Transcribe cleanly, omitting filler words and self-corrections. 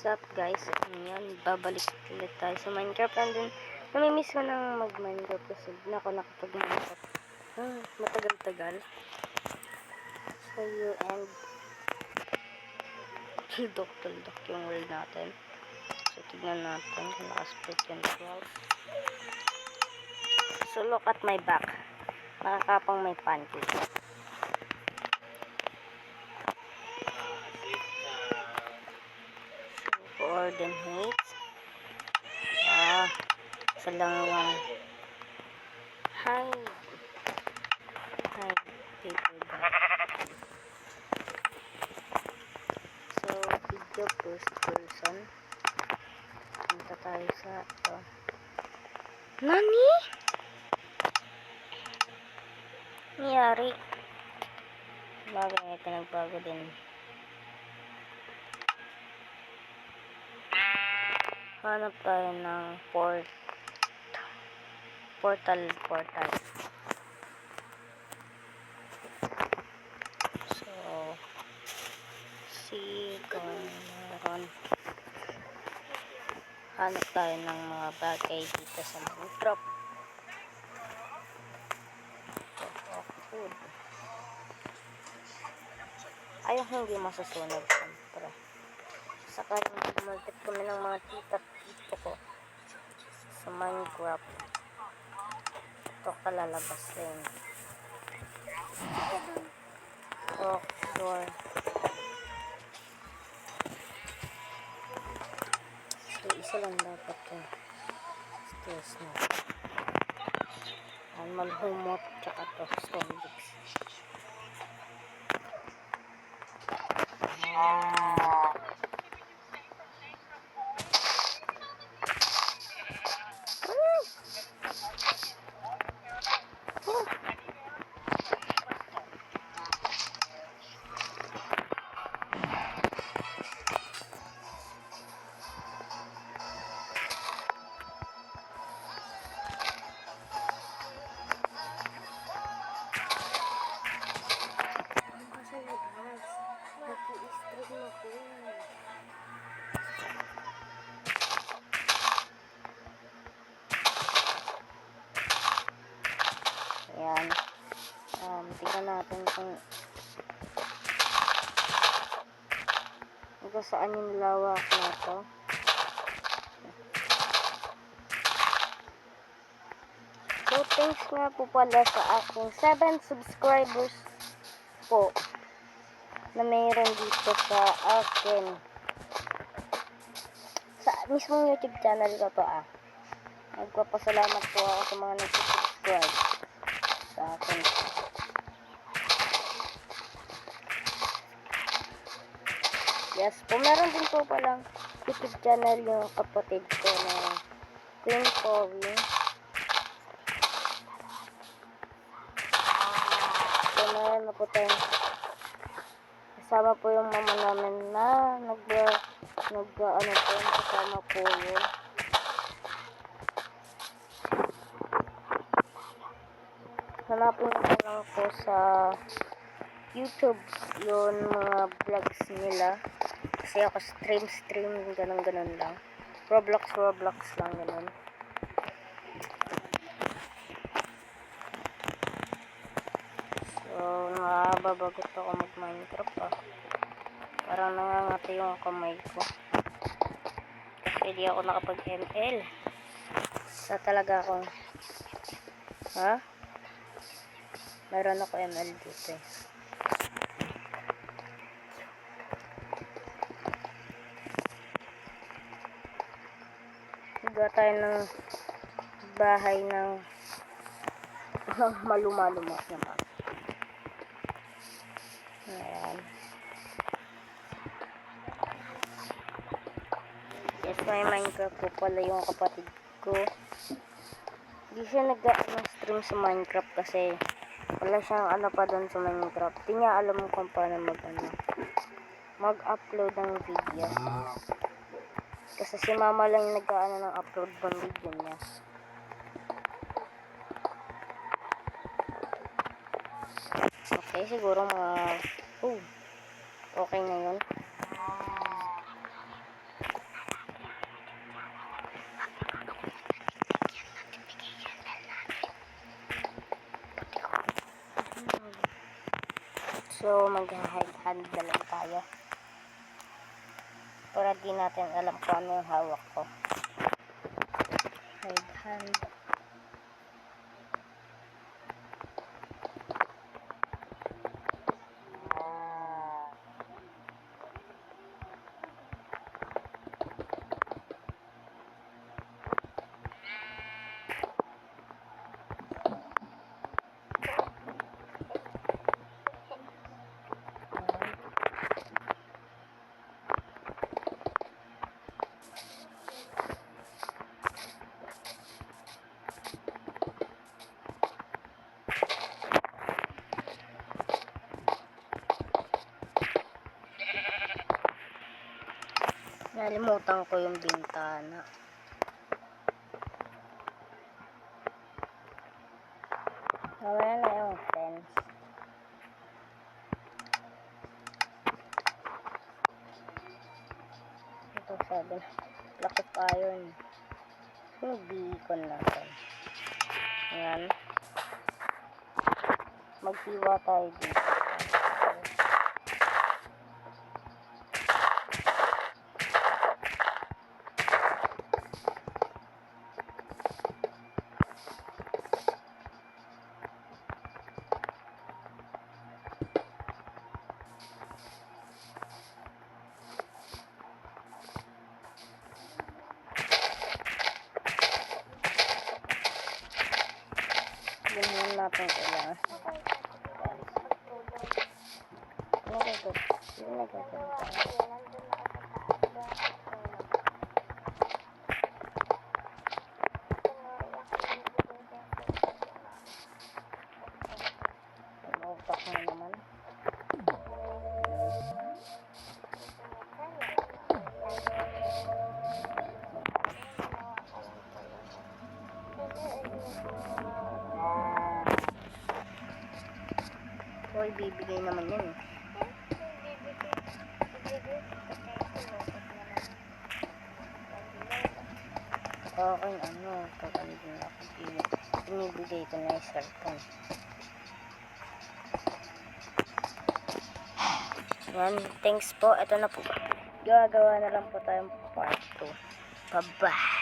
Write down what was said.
What's up guys? Ngayon, babalik ulit tayo sa Minecraft. And then, namimiss ko nang mag-Minecraft kasi na ako nakapag-Minecraft. Matagal-tagal. So, you and tuldok yung world natin. So, tignan natin kung nakasplit yan 12. So, look at my back. Nakakapang may pancake. Coordinate. Isa lang yung hide paper bag. So, video first person. Punta tayo sa ito. Nani? Nangyari? Bagay, ito nagbago din. Hanap tayo ng portal. So, see kung meron. Hanap tayo ng mga bagay dito sa Minecraft. Food. Ayaw hindi masusunog siyempre. Saka multip kami ng mga tita-tito ko sa Minecraft. Ito kalalabas rin. Door. So, isa lang dapat ito. Stairs na. Malhumot tsaka ito. Stone bricks. Ayan. Tingnan natin kung saan yung lawak na ito. So, thanks nga po pala sa aking 7 subscribers po na mayroon dito sa akin. Sa mismong YouTube channel ko to Nagpapasalamat po ako sa mga nag-subscribe sa akin. Yes po, meron din po palang YouTube channel yung kapatid ko na Queen Powie. So, meron na po tayong kasama po yung mama namin na kasama po yun. Hanapin ko lang po sa YouTube yun mga vlogs nila. Kasi ako stream, ganun lang. Roblox lang ganun. So, nakababagot ako mag-Minecraft Parang nangangati yung kamay ko. Kasi di ako nakapag-ML. Sa talaga akong meron ako ML dito Higa tayo ng bahay ng maluma-luma naman. Ayan. Yes, may Minecraft po pala yung kapatid ko. Hindi siya nag-stream sa Minecraft kasi wala siyang pa doon sa Minecraft. Hindi niya alam kung paano mag-upload ng video. Kasi si mama lang yung ng upload ng video niya. Okay, siguro okay na yun. So, mag-hide hand na lang tayo. Para di natin alam kung ano yung hawak ko. Hide hand. Nalimutan ko yung bintana. Wala na yung fence. Ito sabi na. Laki pa yun. So, mag-iikon natin. Ayan. Maghiwa tayo dito. Ganyan natin kailangan. Utak na naman. Hoy, bibigay naman yan eh. Okay, ano, pag ano din ako, binibigay ko na yung cellphone. Yan, thanks po. Ito na po. Gagawa na lang po tayong part 2. Bye-bye.